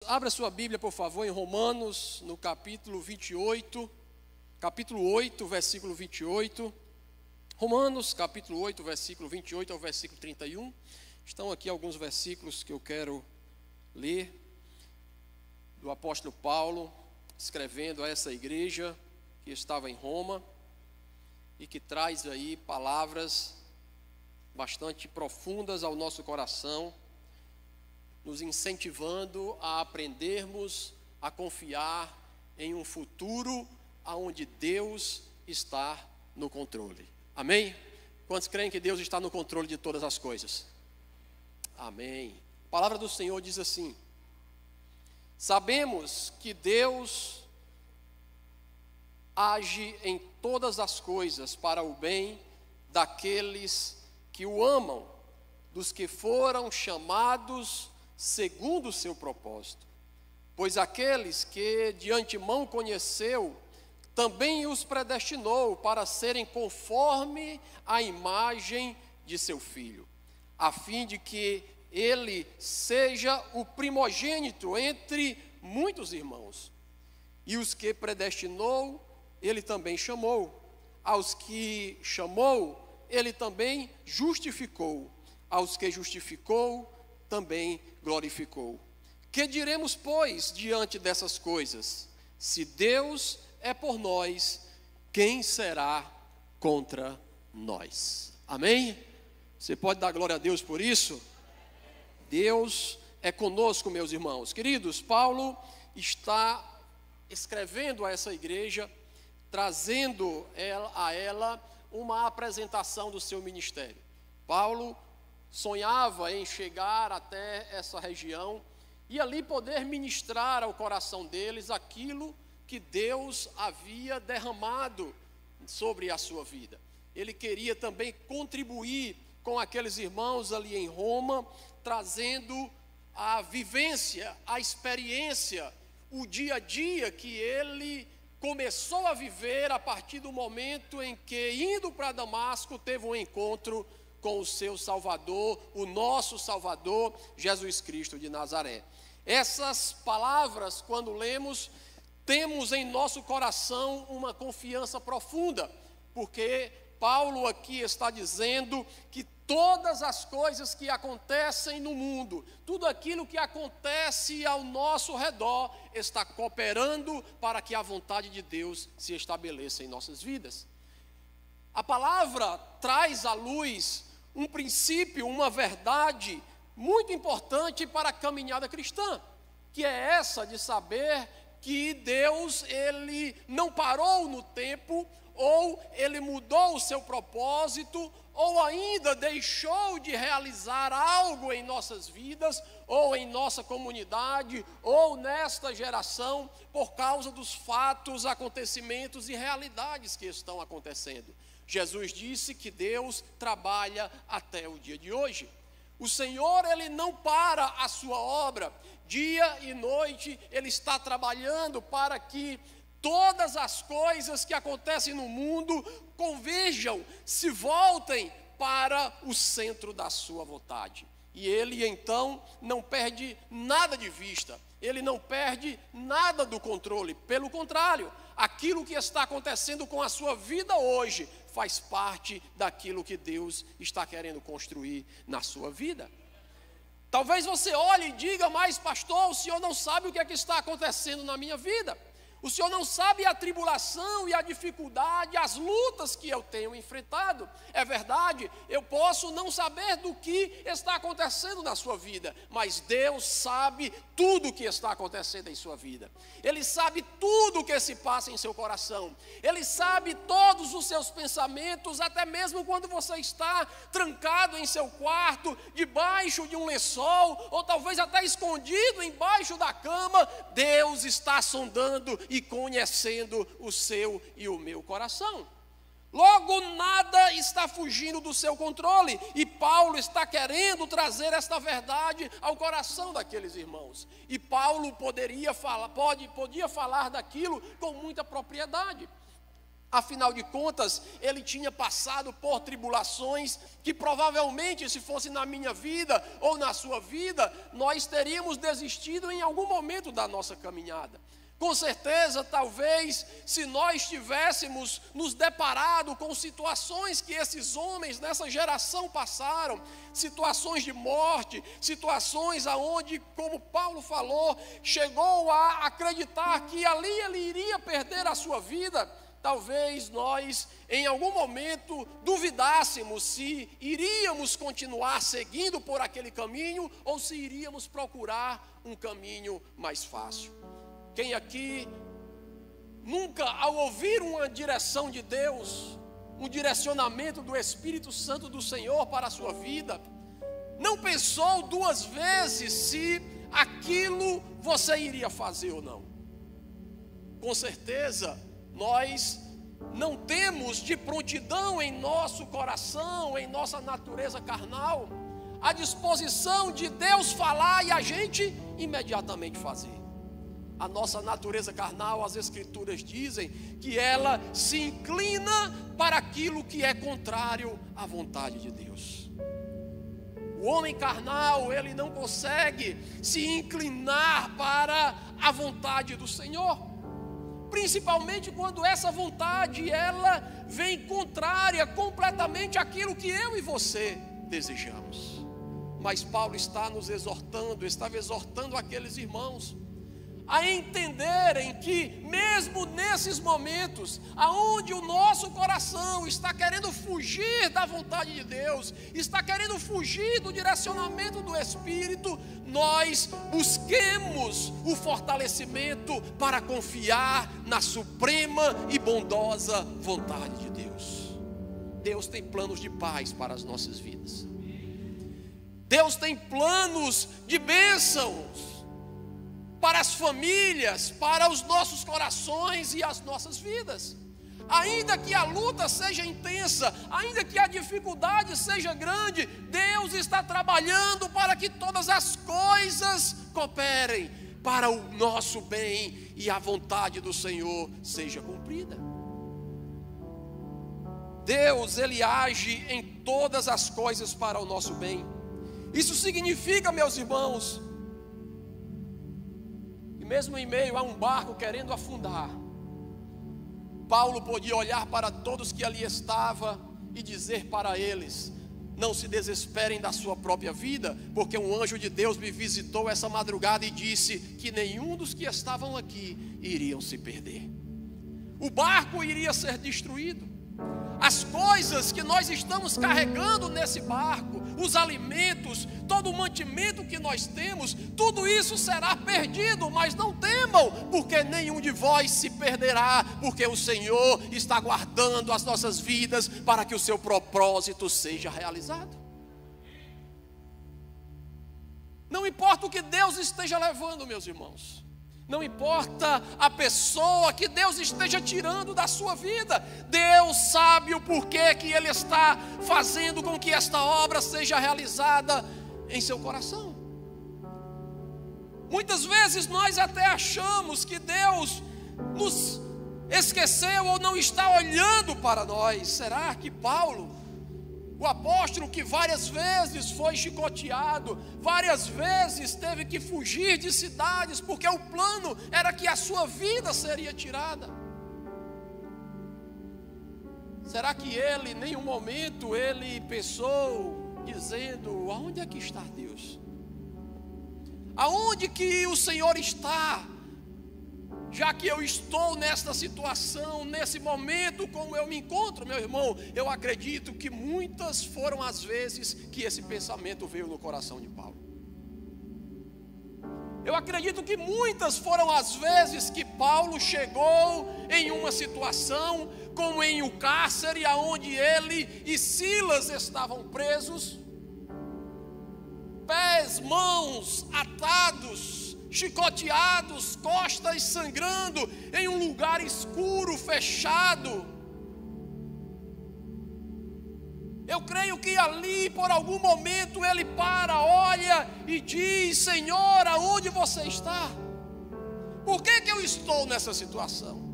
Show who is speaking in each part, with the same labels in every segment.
Speaker 1: Abra sua Bíblia, por favor, em Romanos, no capítulo 28, capítulo 8, versículo 28. Romanos, capítulo 8, versículo 28 ao versículo 31. Estão aqui alguns versículos que eu quero ler, do apóstolo Paulo, escrevendo a essa igreja que estava em Roma, e que traz aí palavras bastante profundas ao nosso coração, nos incentivando a aprendermos a confiar em um futuro onde Deus está no controle. Amém? Quantos creem que Deus está no controle de todas as coisas? Amém. A palavra do Senhor diz assim: sabemos que Deus age em todas as coisas para o bem daqueles que o amam, dos que foram chamados segundo o seu propósito. Pois aqueles que de antemão conheceu, também os predestinou para serem conforme a imagem de seu Filho, a fim de que ele seja o primogênito entre muitos irmãos. E os que predestinou, ele também chamou. Aos que chamou, ele também justificou. Aos que justificou, também glorificou. Que diremos, pois, diante dessas coisas? Se Deus é por nós, quem será contra nós? Amém? Você pode dar glória a Deus por isso? Deus é conosco, meus irmãos. Queridos, Paulo está escrevendo a essa igreja, trazendo a ela uma apresentação do seu ministério. Paulo sonhava em chegar até essa região e ali poder ministrar ao coração deles aquilo que Deus havia derramado sobre a sua vida. Ele queria também contribuir com aqueles irmãos ali em Roma, trazendo a vivência, a experiência, o dia a dia que ele começou a viver a partir do momento em que, indo para Damasco, teve um encontro com o seu Salvador, o nosso Salvador, Jesus Cristo de Nazaré. Essas palavras, quando lemos, temos em nosso coração uma confiança profunda, porque Paulo aqui está dizendo que todas as coisas que acontecem no mundo, tudo aquilo que acontece ao nosso redor, está cooperando para que a vontade de Deus se estabeleça em nossas vidas. A palavra traz à luz um princípio, uma verdade muito importante para a caminhada cristã, que é essa de saber que Deus, ele não parou no tempo, ou ele mudou o seu propósito, ou ainda deixou de realizar algo em nossas vidas, ou em nossa comunidade, ou nesta geração, por causa dos fatos, acontecimentos e realidades que estão acontecendo. Jesus disse que Deus trabalha até o dia de hoje. O Senhor, ele não para a sua obra. Dia e noite, ele está trabalhando para que todas as coisas que acontecem no mundo converjam, se voltem para o centro da sua vontade. E ele, então, não perde nada de vista. Ele não perde nada do controle. Pelo contrário, aquilo que está acontecendo com a sua vida hoje faz parte daquilo que Deus está querendo construir na sua vida. Talvez você olhe e diga: mas pastor, o senhor não sabe o que é que está acontecendo na minha vida. O senhor não sabe a tribulação e a dificuldade, as lutas que eu tenho enfrentado. É verdade, eu posso não saber do que está acontecendo na sua vida, mas Deus sabe tudo o que está acontecendo em sua vida. Ele sabe tudo o que se passa em seu coração. Ele sabe todos os seus pensamentos, até mesmo quando você está trancado em seu quarto, debaixo de um lençol, ou talvez até escondido embaixo da cama. Deus está sondando e conhecendo o seu e o meu coração. Logo, nada está fugindo do seu controle, e Paulo está querendo trazer esta verdade ao coração daqueles irmãos. E Paulo podia falar daquilo com muita propriedade. Afinal de contas, ele tinha passado por tribulações que provavelmente, se fosse na minha vida ou na sua vida, nós teríamos desistido em algum momento da nossa caminhada. Com certeza, talvez, se nós tivéssemos nos deparado com situações que esses homens nessa geração passaram, situações de morte, situações aonde, como Paulo falou, chegou a acreditar que ali ele iria perder a sua vida, talvez nós, em algum momento, duvidássemos se iríamos continuar seguindo por aquele caminho ou se iríamos procurar um caminho mais fácil. Quem aqui nunca, ao ouvir uma direção de Deus, um direcionamento do Espírito Santo do Senhor para a sua vida, não pensou duas vezes se aquilo você iria fazer ou não? Com certeza, nós não temos de prontidão em nosso coração, em nossa natureza carnal, a disposição de Deus falar e a gente imediatamente fazer. A nossa natureza carnal, as Escrituras dizem que ela se inclina para aquilo que é contrário à vontade de Deus. O homem carnal, ele não consegue se inclinar para a vontade do Senhor, principalmente quando essa vontade, ela vem contrária completamente àquilo que eu e você desejamos. Mas Paulo estava exortando aqueles irmãos a entenderem que mesmo nesses momentos, aonde o nosso coração está querendo fugir da vontade de Deus, está querendo fugir do direcionamento do Espírito, nós busquemos o fortalecimento para confiar na suprema e bondosa vontade de Deus. Deus tem planos de paz para as nossas vidas. Deus tem planos de bênçãos para as famílias, para os nossos corações e as nossas vidas. Ainda que a luta seja intensa, ainda que a dificuldade seja grande, Deus está trabalhando para que todas as coisas cooperem para o nosso bem e a vontade do Senhor seja cumprida. Deus, Ele age em todas as coisas para o nosso bem. Isso significa, meus irmãos, mesmo em meio a um barco querendo afundar, Paulo podia olhar para todos que ali estavam e dizer para eles: não se desesperem da sua própria vida, porque um anjo de Deus me visitou essa madrugada e disse que nenhum dos que estavam aqui iriam se perder. O barco iria ser destruído. As coisas que nós estamos carregando nesse barco, os alimentos, todo o mantimento que nós temos, tudo isso será perdido, mas não temam, porque nenhum de vós se perderá, porque o Senhor está guardando as nossas vidas para que o seu propósito seja realizado. Não importa o que Deus esteja levando, meus irmãos. Não importa a pessoa que Deus esteja tirando da sua vida, Deus sabe o porquê que Ele está fazendo com que esta obra seja realizada em seu coração. Muitas vezes nós até achamos que Deus nos esqueceu ou não está olhando para nós. Será que Paulo, o apóstolo que várias vezes foi chicoteado, várias vezes teve que fugir de cidades, porque o plano era que a sua vida seria tirada? Será que ele, em nenhum momento, ele pensou, dizendo: aonde é que está Deus? Aonde que o Senhor está? Já que eu estou nesta situação, nesse momento como eu me encontro, meu irmão, eu acredito que muitas foram as vezes que esse pensamento veio no coração de Paulo. Eu acredito que muitas foram as vezes que Paulo chegou em uma situação, como em um cárcere, onde ele e Silas estavam presos, pés, mãos atados, chicoteados, costas sangrando, em um lugar escuro, fechado. Eu creio que ali, por algum momento, ele para, olha e diz: Senhor, aonde você está? Por que eu estou nessa situação?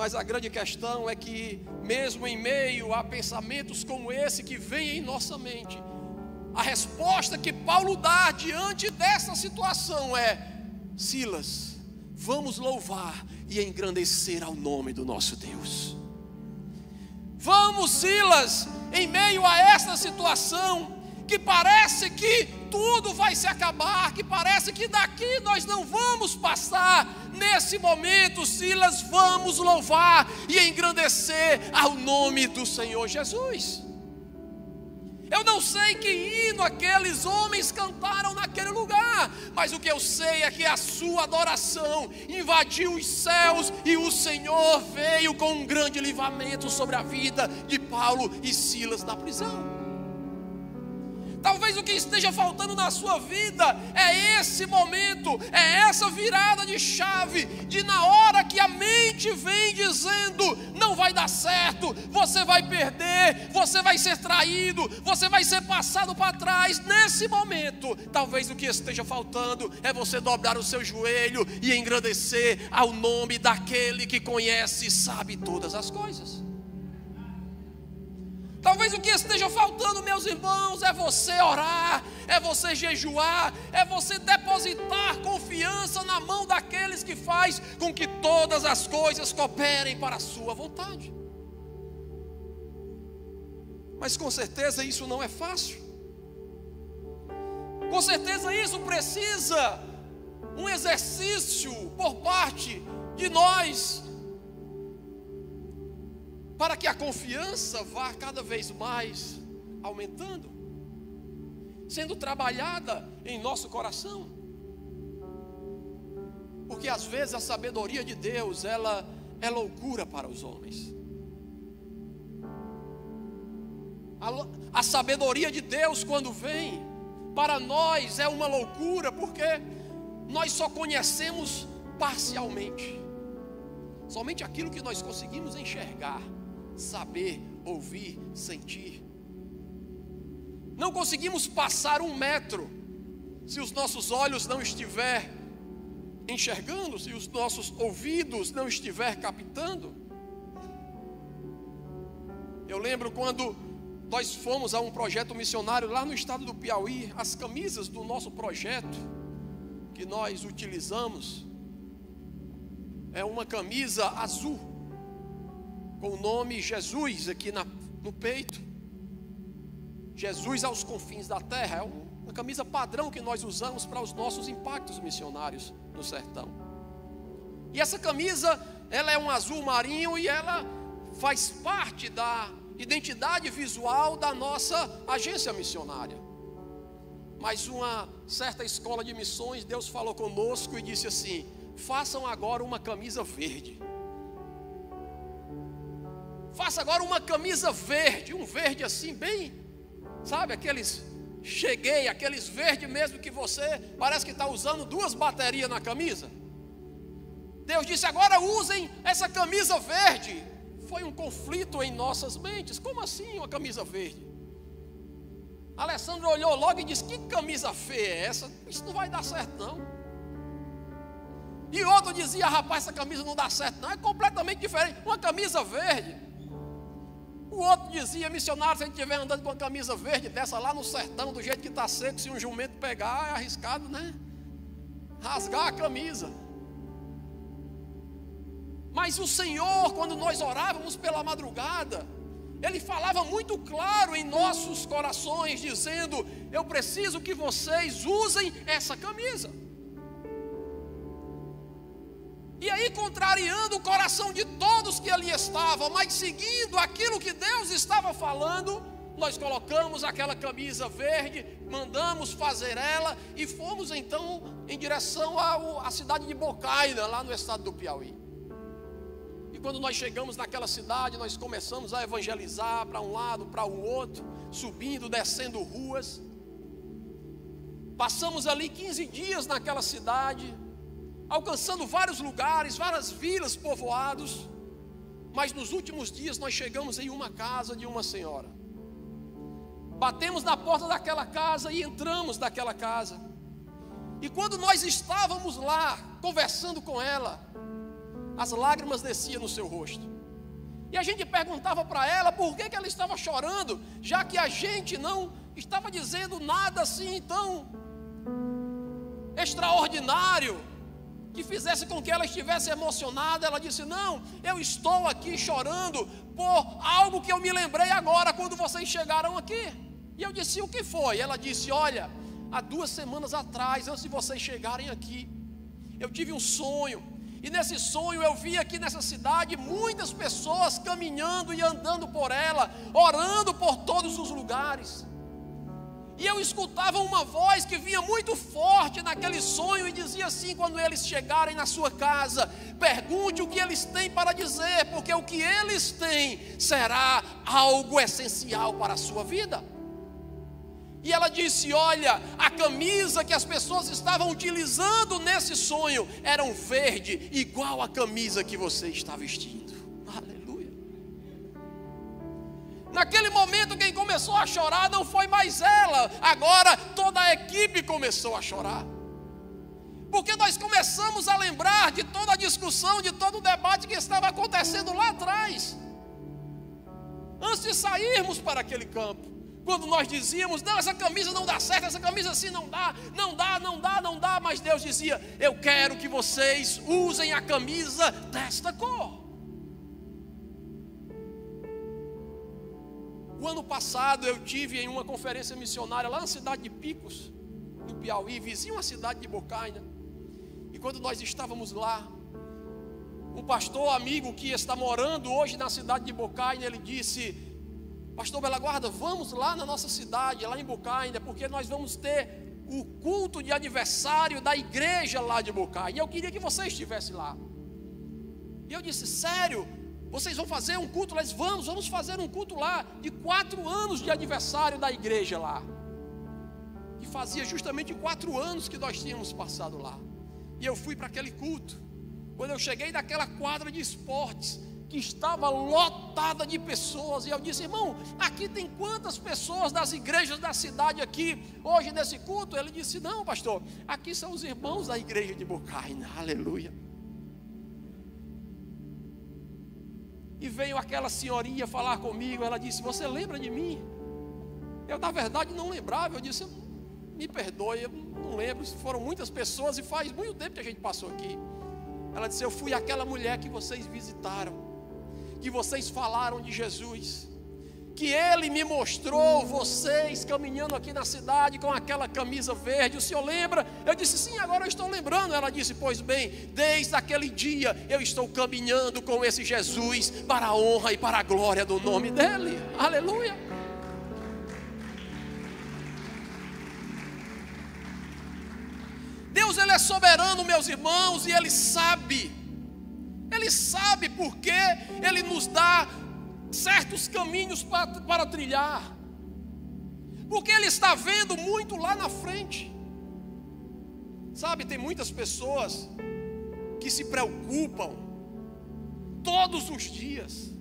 Speaker 1: Mas a grande questão é que, mesmo em meio a pensamentos como esse que vem em nossa mente, a resposta que Paulo dá diante dessa situação é: Silas, vamos louvar e engrandecer ao nome do nosso Deus. Vamos, Silas, em meio a essa situação que parece que tudo vai se acabar, que parece que daqui nós não vamos passar, nesse momento, Silas, vamos louvar e engrandecer ao nome do Senhor Jesus. Eu não sei que hino aqueles homens cantaram naquele lugar, mas o que eu sei é que a sua adoração invadiu os céus e o Senhor veio com um grande livramento sobre a vida de Paulo e Silas na prisão. Talvez o que esteja faltando na sua vida é esse momento, é essa virada de chave, de na hora que a mente vem dizendo: não vai dar certo, você vai perder, você vai ser traído, você vai ser passado para trás. Nesse momento, talvez o que esteja faltando é você dobrar o seu joelho e engrandecer ao nome daquele que conhece e sabe todas as coisas. Talvez o que esteja faltando, meus irmãos, é você orar, é você jejuar, é você depositar confiança na mão daqueles que faz com que todas as coisas cooperem para a sua vontade. Mas com certeza isso não é fácil. Com certeza isso precisa um exercício por parte de nós, para que a confiança vá cada vez mais aumentando, sendo trabalhada em nosso coração. Porque às vezes a sabedoria de Deus, ela é loucura para os homens. A sabedoria de Deus, quando vem, para nós é uma loucura, porque nós só conhecemos parcialmente. Somente aquilo que nós conseguimos enxergar, saber, ouvir, sentir. Não conseguimos passar 1 metro se os nossos olhos não estiver enxergando, se os nossos ouvidos não estiver captando. Eu lembro quando nós fomos a um projeto missionário lá no estado do Piauí, as camisas do nosso projeto que nós utilizamos é uma camisa azul com o nome Jesus aqui no peito. Jesus aos confins da terra. É uma camisa padrão que nós usamos para os nossos impactos missionários no sertão. E essa camisa, ela é um azul marinho e ela faz parte da identidade visual da nossa agência missionária. Mas uma certa escola de missões, Deus falou conosco e disse assim: façam agora uma camisa verde. Faça agora uma camisa verde, um verde assim bem, sabe, aqueles verde mesmo que você parece que está usando 2 baterias na camisa. Deus disse: agora usem essa camisa verde. Foi um conflito em nossas mentes. Como assim uma camisa verde? Alessandro olhou logo e disse: que camisa feia é essa? Isso não vai dar certo não. E outro dizia: rapaz, essa camisa não dá certo não, é completamente diferente, uma camisa verde. O outro dizia: missionário, se a gente estiver andando com uma camisa verde dessa lá no sertão, do jeito que está seco, se um jumento pegar, é arriscado, né? Rasgar a camisa. Mas o Senhor, quando nós orávamos pela madrugada, Ele falava muito claro em nossos corações, dizendo: eu preciso que vocês usem essa camisa. E aí, contrariando o coração de todos que ali estavam, mas seguindo aquilo que Deus estava falando, nós colocamos aquela camisa verde, mandamos fazer ela e fomos então em direção à cidade de Bocaina, lá no estado do Piauí. E quando nós chegamos naquela cidade, nós começamos a evangelizar para um lado, para o outro, subindo, descendo ruas. Passamos ali 15 dias naquela cidade, alcançando vários lugares, várias vilas, povoados. Mas nos últimos dias nós chegamos em uma casa de uma senhora. Batemos na porta daquela casa e entramos naquela casa. E quando nós estávamos lá conversando com ela, as lágrimas desciam no seu rosto. E a gente perguntava para ela por que ela estava chorando, já que a gente não estava dizendo nada assim tão extraordinário, que fizesse com que ela estivesse emocionada. Ela disse: não, eu estou aqui chorando por algo que eu me lembrei agora, quando vocês chegaram aqui. E eu disse: o que foi? Ela disse: olha, há 2 semanas atrás, antes de vocês chegarem aqui, eu tive um sonho. E nesse sonho eu vi aqui nessa cidade muitas pessoas caminhando e andando por ela, orando por todos os lugares. E eu escutava uma voz que vinha muito forte naquele sonho e dizia assim: quando eles chegarem na sua casa, pergunte o que eles têm para dizer, porque o que eles têm será algo essencial para a sua vida. E ela disse: olha, a camisa que as pessoas estavam utilizando nesse sonho era um verde, igual a camisa que você está vestindo. Aleluia. Naquele momento quem começou a chorar não foi mais ela, agora toda a equipe começou a chorar. Porque nós começamos a lembrar de toda a discussão, de todo o debate que estava acontecendo lá atrás, antes de sairmos para aquele campo. Quando nós dizíamos: não, essa camisa não dá certo, essa camisa assim não dá, mas Deus dizia: eu quero que vocês usem a camisa desta cor. O ano passado eu tive em uma conferência missionária lá na cidade de Picos, no Piauí, vizinho à cidade de Bocaina. E quando nós estávamos lá, um pastor amigo que está morando hoje na cidade de Bocaina, ele disse: pastor Bela Guarda, vamos lá na nossa cidade, lá em Bocaina, porque nós vamos ter o culto de aniversário da igreja lá de Bocaina, e eu queria que você estivesse lá. E eu disse: sério? Vocês vão fazer um culto lá? Vamos fazer um culto lá, de 4 anos de aniversário da igreja lá. E fazia justamente 4 anos que nós tínhamos passado lá. E eu fui para aquele culto. Quando eu cheguei naquela quadra de esportes, que estava lotada de pessoas, e eu disse: irmão, aqui tem quantas pessoas das igrejas da cidade aqui hoje nesse culto? Ele disse: não, pastor, aqui são os irmãos da igreja de Bocaina. Aleluia. E veio aquela senhorinha falar comigo. Ela disse: você lembra de mim? Eu na verdade não lembrava. Eu disse: me perdoe, eu não lembro, foram muitas pessoas e faz muito tempo que a gente passou aqui. Ela disse: eu fui aquela mulher que vocês visitaram, que vocês falaram de Jesus, que Ele me mostrou vocês caminhando aqui na cidade com aquela camisa verde. O senhor lembra? Eu disse: sim, agora eu estou lembrando. Ela disse: pois bem, desde aquele dia eu estou caminhando com esse Jesus para a honra e para a glória do nome dEle. Aleluia. Deus, Ele é soberano, meus irmãos, e Ele sabe porque Ele nos dá certos caminhos para trilhar, porque Ele está vendo muito lá na frente. Sabe, tem muitas pessoas que se preocupam todos os dias,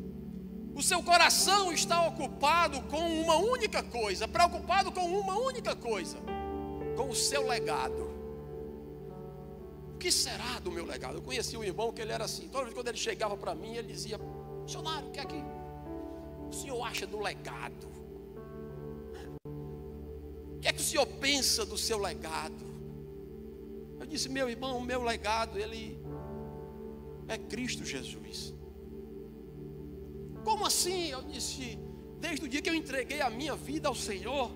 Speaker 1: o seu coração está ocupado com uma única coisa, preocupado com uma única coisa, com o seu legado. O que será do meu legado? Eu conheci um irmão que ele era assim, toda vez quando ele chegava para mim, ele dizia: missionário, o que é que o senhor acha do legado? O que é que o senhor pensa do seu legado? Eu disse: meu irmão, o meu legado, ele é Cristo Jesus. Como assim? Eu disse: desde o dia que eu entreguei a minha vida ao Senhor,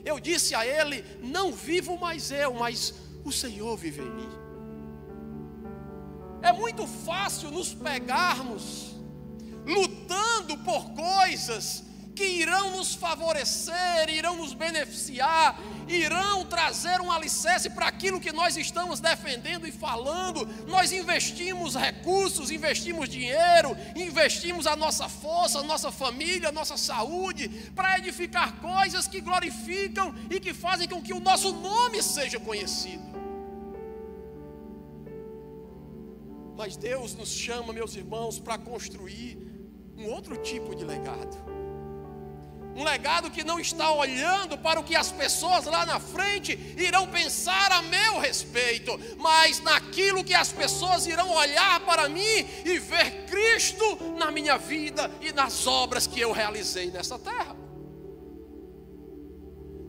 Speaker 1: eu disse a Ele: não vivo mais eu, mas o Senhor vive em mim. É muito fácil nos pegarmos lutando por coisas que irão nos favorecer, irão nos beneficiar, irão trazer um alicerce para aquilo que nós estamos defendendo e falando. Nós investimos recursos, investimos dinheiro, investimos a nossa força, a nossa família, a nossa saúde, para edificar coisas que glorificam e que fazem com que o nosso nome seja conhecido. Mas Deus nos chama, meus irmãos, para construir um outro tipo de legado. Um legado que não está olhando para o que as pessoas lá na frente irão pensar a meu respeito, mas naquilo que as pessoas irão olhar para mim e ver Cristo na minha vida e nas obras que eu realizei nessa terra.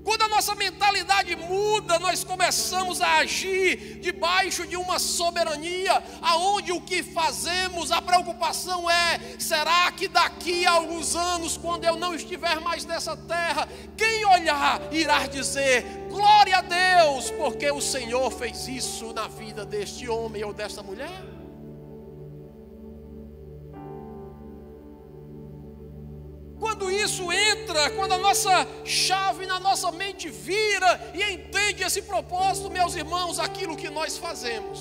Speaker 1: Quando a nossa mentalidade muda, nós começamos a agir debaixo de uma soberania, aonde o que fazemos, a preocupação é: será que daqui a alguns anos, quando eu não estiver mais nessa terra, quem olhar irá dizer: glória a Deus, porque o Senhor fez isso na vida deste homem ou desta mulher? Quando isso entra, quando a nossa chave na nossa mente vira e entende esse propósito, meus irmãos, aquilo que nós fazemos,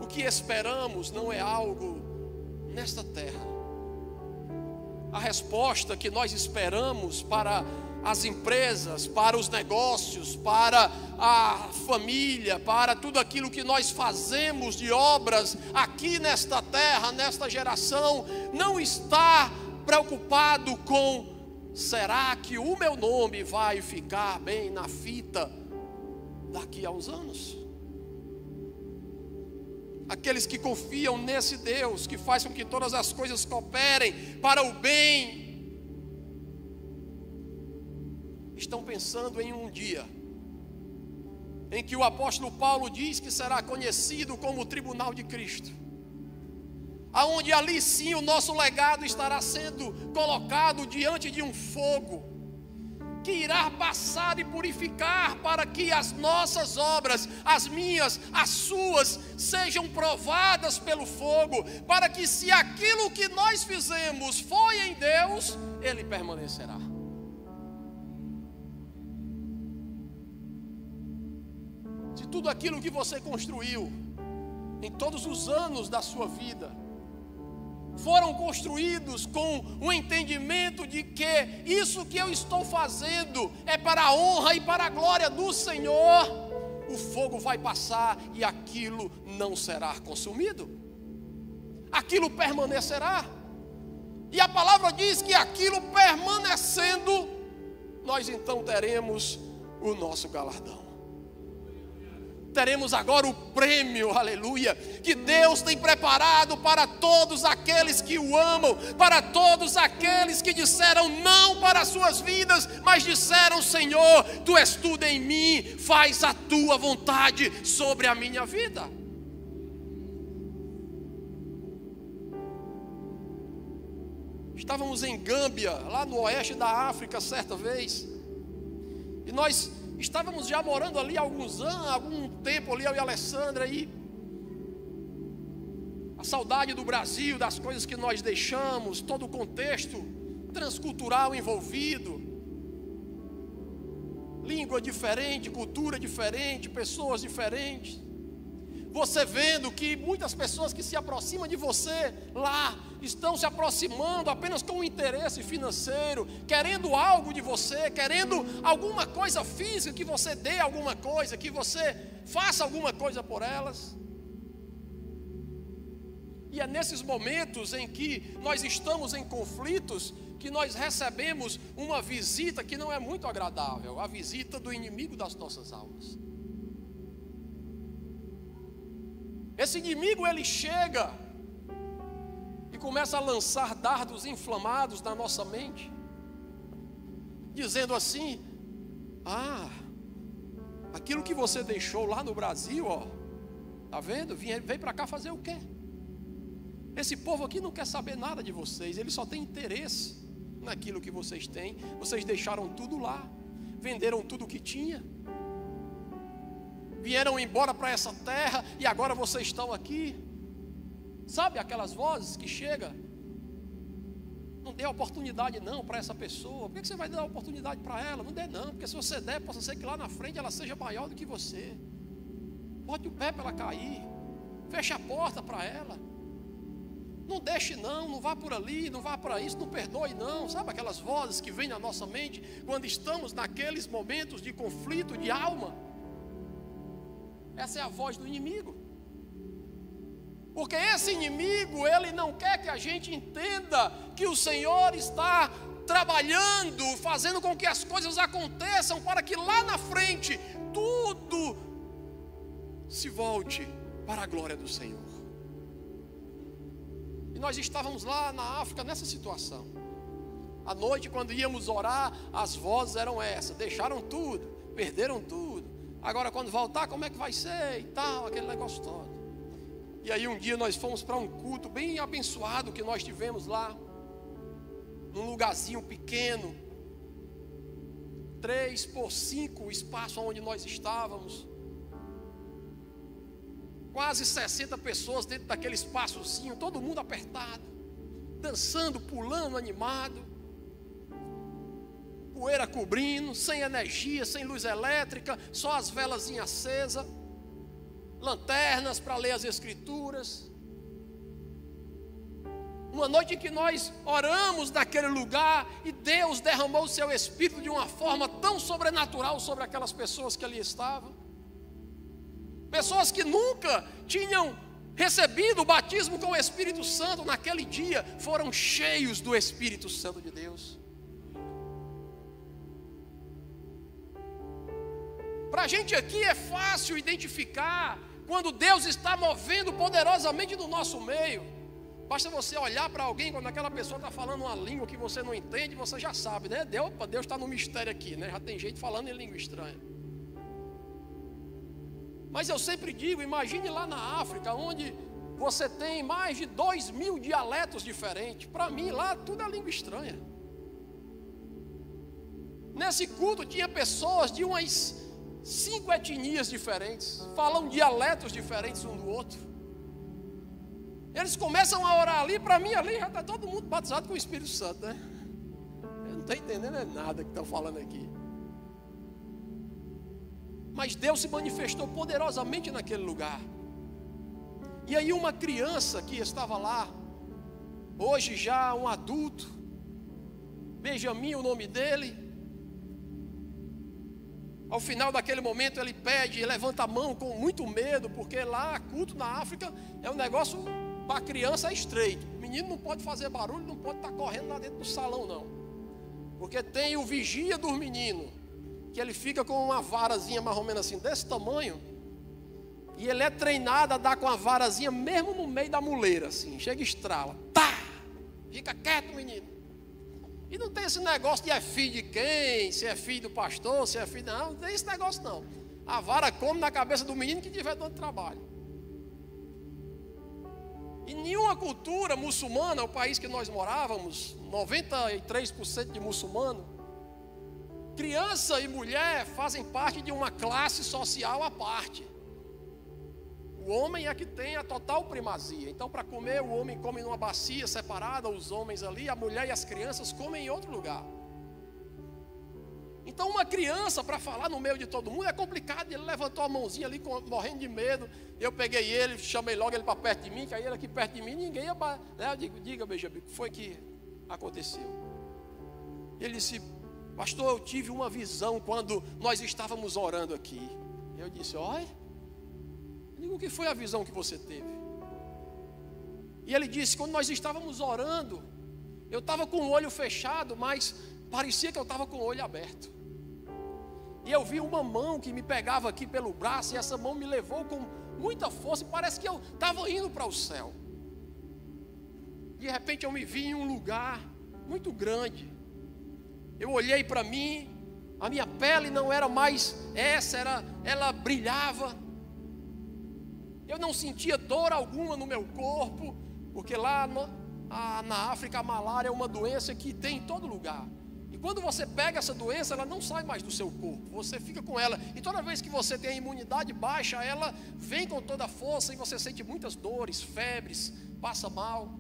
Speaker 1: o que esperamos não é algo nesta terra. A resposta que nós esperamos para as empresas, para os negócios, para a família, para tudo aquilo que nós fazemos de obras aqui nesta terra, nesta geração, não está preocupado com: será que o meu nome vai ficar bem na fita daqui a uns anos? Aqueles que confiam nesse Deus que faz com que todas as coisas cooperem para o bem, estão pensando em um dia em que o apóstolo Paulo diz que será conhecido como o tribunal de Cristo, aonde ali sim o nosso legado estará sendo colocado diante de um fogo que irá passar e purificar, para que as nossas obras, as minhas, as suas, sejam provadas pelo fogo, para que, se aquilo que nós fizemos foi em Deus, Ele permanecerá. Tudo aquilo que você construiu em todos os anos da sua vida foram construídos com o entendimento de que isso que eu estou fazendo é para a honra e para a glória do Senhor, o fogo vai passar e aquilo não será consumido, aquilo permanecerá. E a palavra diz que aquilo permanecendo, nós então teremos o nosso galardão. Teremos agora o prêmio, aleluia, que Deus tem preparado para todos aqueles que o amam, para todos aqueles que disseram não para as suas vidas, mas disseram: Senhor, Tu és tudo em mim, faz a Tua vontade sobre a minha vida. Estávamos em Gâmbia, lá no oeste da África, certa vez, e nós estávamos já morando ali há alguns anos, algum tempo ali, eu e a Alessandra, e a saudade do Brasil, das coisas que nós deixamos, todo o contexto transcultural envolvido, língua diferente, cultura diferente, pessoas diferentes. Você vendo que muitas pessoas que se aproximam de você lá estão se aproximando apenas com um interesse financeiro, querendo algo de você, querendo alguma coisa física, que você dê alguma coisa, que você faça alguma coisa por elas. E é nesses momentos em que nós estamos em conflitos que nós recebemos uma visita que não é muito agradável, a visita do inimigo das nossas almas. Esse inimigo, ele chega e começa a lançar dardos inflamados na nossa mente, dizendo assim: aquilo que você deixou lá no Brasil, ó, tá vendo? Vem para cá fazer o quê? Esse povo aqui não quer saber nada de vocês, ele só tem interesse naquilo que vocês têm. Vocês deixaram tudo lá, venderam tudo o que tinha, vieram embora para essa terra e agora vocês estão aqui. Sabe aquelas vozes que chegam? Não dê oportunidade não para essa pessoa. Por que você vai dar oportunidade para ela? Não dê não, porque se você der, possa ser que lá na frente ela seja maior do que você. Bote o pé para ela cair, feche a porta para ela. Não deixe não, não vá por ali, não vá para isso, não perdoe não. Sabe aquelas vozes que vêm na nossa mente quando estamos naqueles momentos de conflito de alma? Essa é a voz do inimigo. Porque esse inimigo, ele não quer que a gente entenda que o Senhor está trabalhando, fazendo com que as coisas aconteçam, para que lá na frente, tudo se volte para a glória do Senhor. E nós estávamos lá na África nessa situação. À noite, quando íamos orar, as vozes eram essas: deixaram tudo, perderam tudo. Agora quando voltar, como é que vai ser? E tal, aquele negócio todo. E aí um dia nós fomos para um culto bem abençoado que nós tivemos lá, num lugarzinho pequeno, 3x5 o espaço onde nós estávamos. Quase 60 pessoas dentro daquele espaçozinho, todo mundo apertado, dançando, pulando, animado, poeira cobrindo, sem energia, sem luz elétrica, só as velazinhas acesas, lanternas para ler as escrituras. Uma noite em que nós oramos naquele lugar e Deus derramou o seu Espírito de uma forma tão sobrenatural sobre aquelas pessoas que ali estavam. Pessoas que nunca tinham recebido o batismo com o Espírito Santo, naquele dia foram cheios do Espírito Santo de Deus. Para a gente aqui é fácil identificar quando Deus está movendo poderosamente no nosso meio. Basta você olhar para alguém, quando aquela pessoa está falando uma língua que você não entende, você já sabe, né? Deus está no mistério aqui, né? Já tem gente falando em língua estranha. Mas eu sempre digo, imagine lá na África, onde você tem mais de 2.000 dialetos diferentes. Para mim lá tudo é língua estranha. Nesse culto tinha pessoas de umas 5 etnias diferentes, falam dialetos diferentes um do outro. Eles começam a orar ali, para mim ali já está todo mundo batizado com o Espírito Santo, né? Eu não estou entendendo nada que estão falando aqui. Mas Deus se manifestou poderosamente naquele lugar. E aí uma criança que estava lá, hoje já um adulto, Benjamin o nome dele, ao final daquele momento ele pede, levanta a mão com muito medo, porque lá culto na África é um negócio, para a criança é estreito. O menino não pode fazer barulho, não pode estar correndo lá dentro do salão não. Porque tem o vigia dos meninos, que ele fica com uma varazinha mais ou menos assim, desse tamanho, e ele é treinado a dar com a varazinha mesmo no meio da muleira, assim, chega e estrala, tá, fica quieto menino. E não tem esse negócio de é filho de quem, se é filho do pastor, se é filho, não tem esse negócio não. A vara come na cabeça do menino que tiver dando trabalho. Em nenhuma cultura muçulmana, o país que nós morávamos, 93% de muçulmano, criança e mulher fazem parte de uma classe social à parte. O homem é que tem a total primazia. Então, para comer, o homem come numa bacia separada, os homens ali, a mulher e as crianças comem em outro lugar. Então, uma criança, para falar no meio de todo mundo, é complicado. Ele levantou a mãozinha ali, morrendo de medo. Eu peguei ele, chamei logo ele para perto de mim, que aí ele aqui perto de mim, ninguém ia... Eu digo, diga, Benjamin, o que foi que aconteceu? Ele disse, pastor, eu tive uma visão quando nós estávamos orando aqui. Eu disse, olha, eu digo, o que foi a visão que você teve? E ele disse, quando nós estávamos orando, eu estava com o olho fechado, mas parecia que eu estava com o olho aberto. E eu vi uma mão que me pegava aqui pelo braço, e essa mão me levou com muita força, e parece que eu estava indo para o céu. De repente eu me vi em um lugar muito grande. Eu olhei para mim, a minha pele não era mais essa, ela brilhava. Eu não sentia dor alguma no meu corpo, porque lá na África a malária é uma doença que tem em todo lugar. E quando você pega essa doença, ela não sai mais do seu corpo, você fica com ela. E toda vez que você tem a imunidade baixa, ela vem com toda a força e você sente muitas dores, febres, passa mal.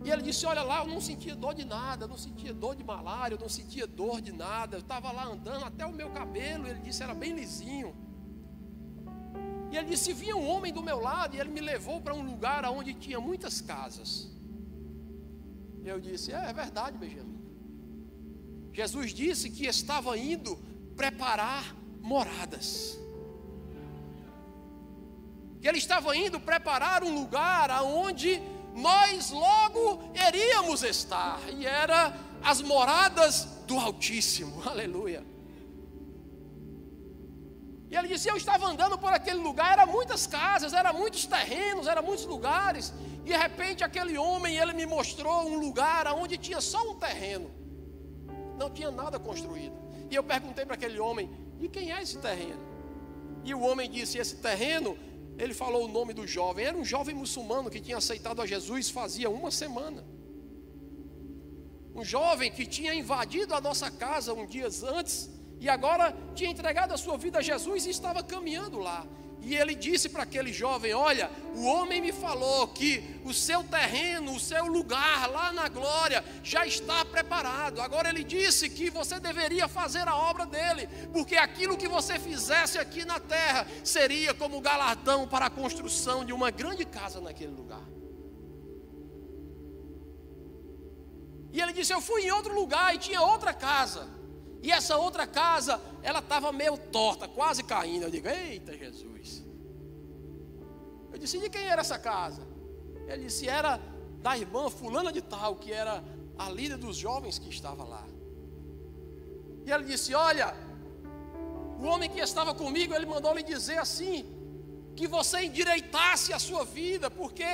Speaker 1: E ele disse, olha lá, eu não sentia dor de nada, eu não sentia dor de malária, eu não sentia dor de nada. Eu estava lá andando, até o meu cabelo, ele disse, era bem lisinho. E ele disse, vinha um homem do meu lado e ele me levou para um lugar onde tinha muitas casas. Eu disse, é verdade, Benjamin. Jesus disse que estava indo preparar moradas. que ele estava indo preparar um lugar aonde nós logo iríamos estar, e era as moradas do Altíssimo, aleluia. E ele disse: eu estava andando por aquele lugar, eram muitas casas, eram muitos terrenos, eram muitos lugares, e de repente aquele homem, ele me mostrou um lugar onde tinha só um terreno, não tinha nada construído. E eu perguntei para aquele homem: de quem é esse terreno? E o homem disse: esse terreno, ele falou o nome do jovem, era um jovem muçulmano que tinha aceitado a Jesus fazia uma semana. Um jovem que tinha invadido a nossa casa um dia antes, e agora tinha entregado a sua vida a Jesus e estava caminhando lá. E ele disse para aquele jovem: olha, o homem me falou que o seu terreno, o seu lugar lá na glória já está preparado. Agora ele disse que você deveria fazer a obra dele, porque aquilo que você fizesse aqui na terra seria como galardão para a construção de uma grande casa naquele lugar. E ele disse: eu fui em outro lugar e tinha outra casa, e essa outra casa, ela estava meio torta, quase caindo. Eu digo: eita Jesus. Eu disse: de quem era essa casa? Ele disse: era da irmã fulana de tal, que era a líder dos jovens que estava lá. E ele disse: olha, o homem que estava comigo, ele mandou lhe dizer assim, que você endireitasse a sua vida, porque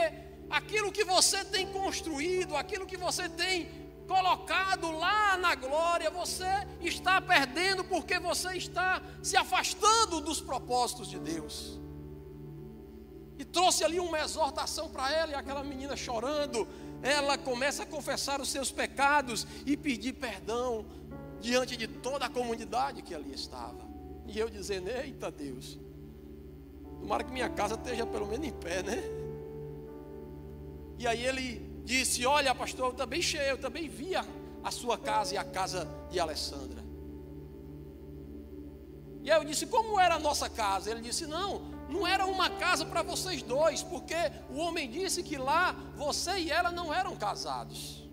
Speaker 1: aquilo que você tem construído, aquilo que você tem colocado lá na glória, você está perdendo, porque você está se afastando dos propósitos de Deus. E trouxe ali uma exortação para ela, e aquela menina chorando, ela começa a confessar os seus pecados e pedir perdão diante de toda a comunidade que ali estava. E eu dizendo: eita Deus, tomara que minha casa esteja pelo menos em pé, né? E aí ele disse: olha pastor, eu também vi a sua casa e a casa de Alessandra. E aí eu disse: como era a nossa casa? Ele disse: não era uma casa para vocês dois, porque o homem disse que lá você e ela não eram casados.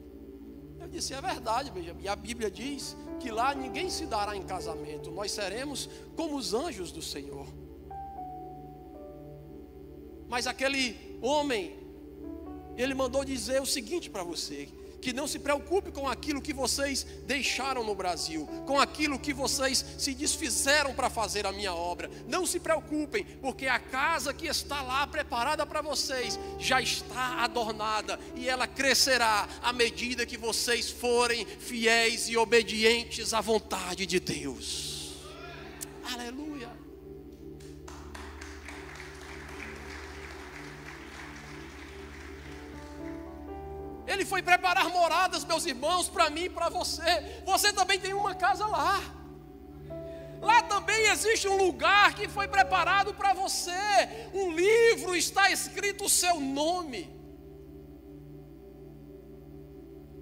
Speaker 1: Eu disse: é verdade, e a Bíblia diz que lá ninguém se dará em casamento, nós seremos como os anjos do Senhor. Mas aquele homem, ele mandou dizer o seguinte para você: que não se preocupe com aquilo que vocês deixaram no Brasil, com aquilo que vocês se desfizeram para fazer a minha obra. Não se preocupem, porque a casa que está lá preparada para vocês já está adornada, e ela crescerá à medida que vocês forem fiéis e obedientes à vontade de Deus. Aleluia. Ele foi preparar moradas, meus irmãos, para mim e para você. Você também tem uma casa lá. Lá também existe um lugar que foi preparado para você. Um livro, está escrito o seu nome.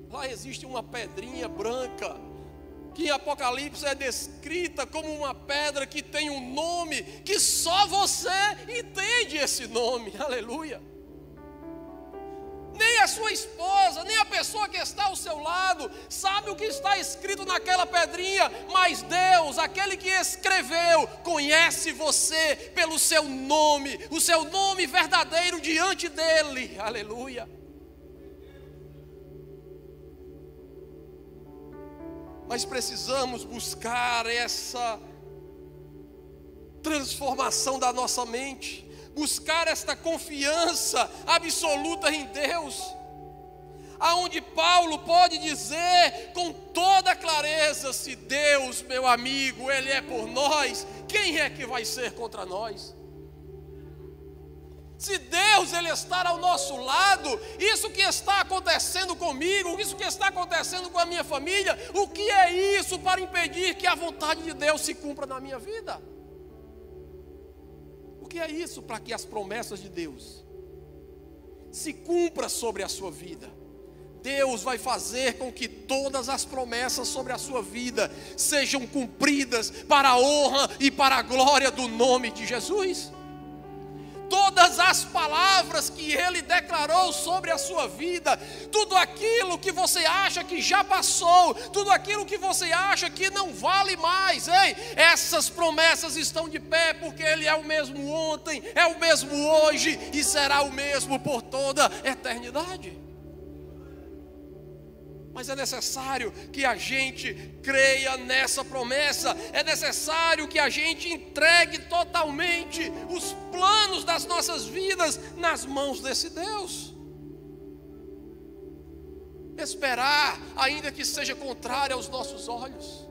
Speaker 1: Lá existe uma pedrinha branca, que em Apocalipse é descrita como uma pedra que tem um nome, que só você entende esse nome. Aleluia. Nem a sua esposa, nem a pessoa que está ao seu lado sabe o que está escrito naquela pedrinha, mas Deus, aquele que escreveu, conhece você pelo seu nome, o seu nome verdadeiro diante dele. Aleluia. Mas precisamos buscar essa transformação da nossa mente, buscar esta confiança absoluta em Deus, aonde Paulo pode dizer com toda clareza: se Deus, meu amigo, Ele é por nós, quem é que vai ser contra nós? Se Deus, Ele está ao nosso lado, isso que está acontecendo comigo, isso que está acontecendo com a minha família, o que é isso para impedir que a vontade de Deus se cumpra na minha vida? O que é isso para que as promessas de Deus se cumpram sobre a sua vida? Deus vai fazer com que todas as promessas sobre a sua vida sejam cumpridas para a honra e para a glória do nome de Jesus. Todas as palavras que Ele declarou sobre a sua vida, tudo aquilo que você acha que já passou, tudo aquilo que você acha que não vale mais, ei, essas promessas estão de pé, porque Ele é o mesmo ontem, é o mesmo hoje e será o mesmo por toda a eternidade. Mas é necessário que a gente creia nessa promessa, é necessário que a gente entregue totalmente os planos das nossas vidas nas mãos desse Deus. Esperar, ainda que seja contrário aos nossos olhos.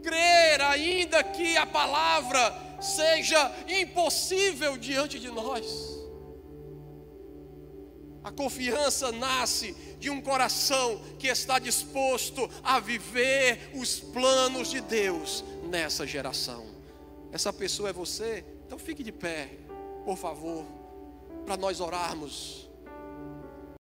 Speaker 1: Crer, ainda que a palavra seja impossível diante de nós. A confiança nasce de um coração que está disposto a viver os planos de Deus nessa geração. Essa pessoa é você? Então fique de pé, por favor, para nós orarmos.